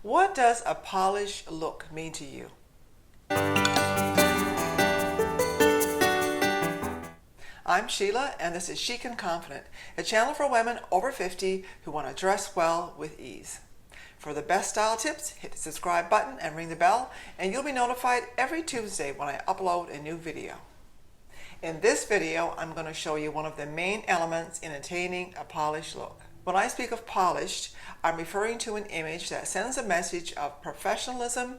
What does a polished look mean to you? I'm Sheila, and this is Chic and Confident, a channel for women over 50 who want to dress well with ease. For the best style tips, hit the subscribe button and ring the bell, and you'll be notified every Tuesday when I upload a new video. In this video, I'm going to show you one of the main elements in attaining a polished look. When I speak of polished, I'm referring to an image that sends a message of professionalism,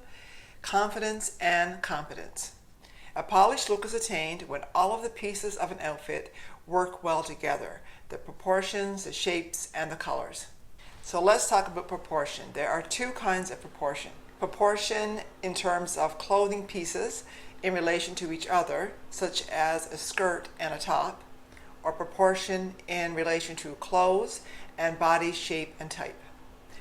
confidence, and competence. A polished look is attained when all of the pieces of an outfit work well together, the proportions, the shapes, and the colors. So let's talk about proportion. There are two kinds of proportion. Proportion in terms of clothing pieces in relation to each other, such as a skirt and a top, or proportion in relation to clothes and body shape and type.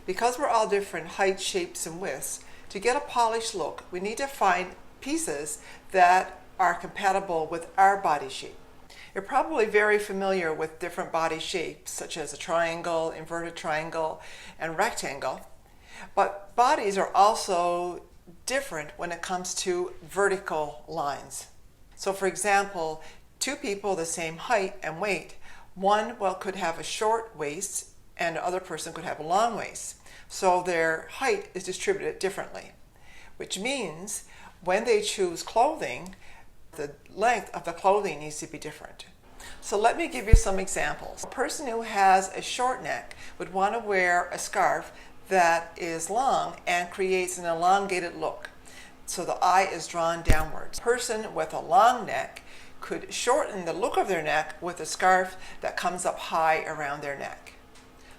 Because we're all different heights, shapes, and widths, to get a polished look, we need to find pieces that are compatible with our body shape. You're probably very familiar with different body shapes, such as a triangle, inverted triangle, and rectangle. But bodies are also different when it comes to vertical lines. So for example, two people the same height and weight, one could have a short waist and the other person could have a long waist. So their height is distributed differently, which means when they choose clothing, the length of the clothing needs to be different. So let me give you some examples. A person who has a short neck would want to wear a scarf that is long and creates an elongated look, so the eye is drawn downwards. A person with a long neck could shorten the look of their neck with a scarf that comes up high around their neck.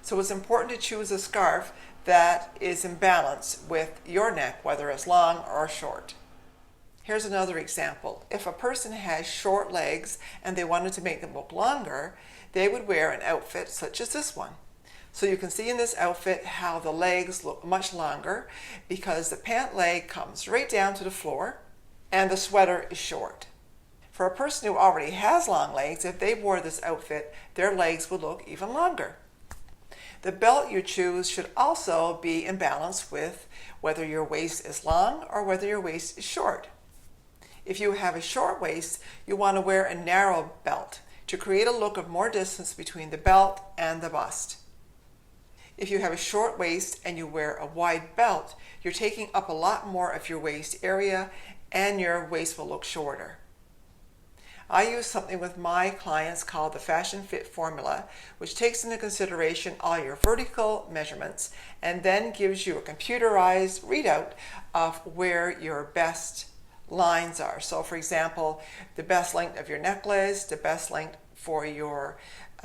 So it's important to choose a scarf that is in balance with your neck, whether it's long or short. Here's another example. If a person has short legs and they wanted to make them look longer, they would wear an outfit such as this one. So you can see in this outfit how the legs look much longer because the pant leg comes right down to the floor and the sweater is short. For a person who already has long legs, if they wore this outfit, their legs would look even longer. The belt you choose should also be in balance with whether your waist is long or whether your waist is short. If you have a short waist, you want to wear a narrow belt to create a look of more distance between the belt and the bust. If you have a short waist and you wear a wide belt, you're taking up a lot more of your waist area and your waist will look shorter. I use something with my clients called the Fashion Fit Formula, which takes into consideration all your vertical measurements and then gives you a computerized readout of where your best lines are. So for example, the best length of your necklace, the best length for your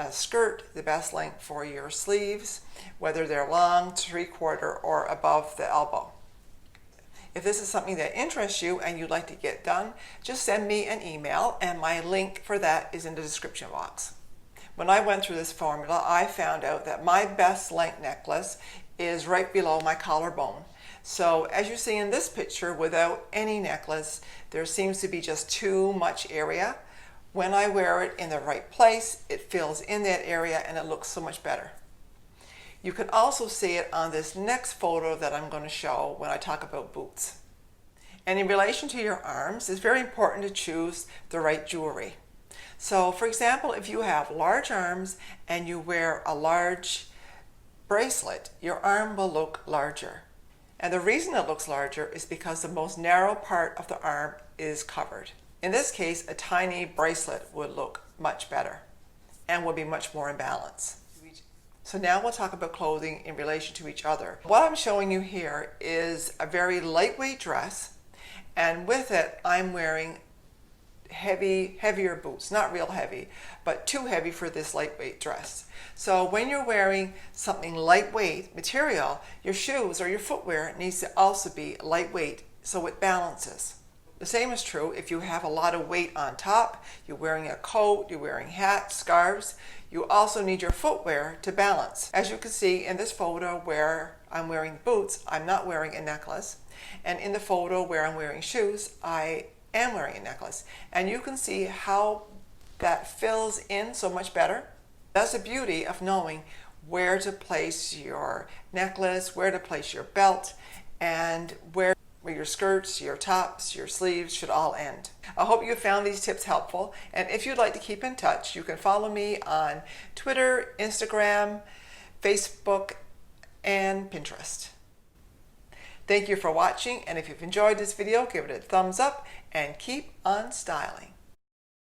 skirt, the best length for your sleeves, whether they're long, 3/4, or above the elbow. If this is something that interests you and you'd like to get done, just send me an email and my link for that is in the description box. When I went through this formula, I found out that my best length necklace is right below my collarbone. So as you see in this picture, without any necklace, there seems to be just too much area. When I wear it in the right place, it fills in that area and it looks so much better. You can also see it on this next photo that I'm going to show when I talk about boots. And in relation to your arms, it's very important to choose the right jewelry. So for example, if you have large arms and you wear a large bracelet, your arm will look larger. And the reason it looks larger is because the most narrow part of the arm is covered. In this case, a tiny bracelet would look much better and would be much more in balance. So now we'll talk about clothing in relation to each other. What I'm showing you here is a very lightweight dress, and with it I'm wearing heavier boots. Not real heavy, but too heavy for this lightweight dress. So when you're wearing something lightweight material, your shoes or your footwear needs to also be lightweight so it balances. The same is true if you have a lot of weight on top, you're wearing a coat, you're wearing hats, scarves, you also need your footwear to balance. As you can see in this photo where I'm wearing boots, I'm not wearing a necklace. And in the photo where I'm wearing shoes, I am wearing a necklace. And you can see how that fills in so much better. That's the beauty of knowing where to place your necklace, where to place your belt, and where your skirts, your tops, your sleeves should all end. I hope you found these tips helpful, and if you'd like to keep in touch, you can follow me on Twitter, Instagram, Facebook, and Pinterest. Thank you for watching, and if you've enjoyed this video, give it a thumbs up and keep on styling.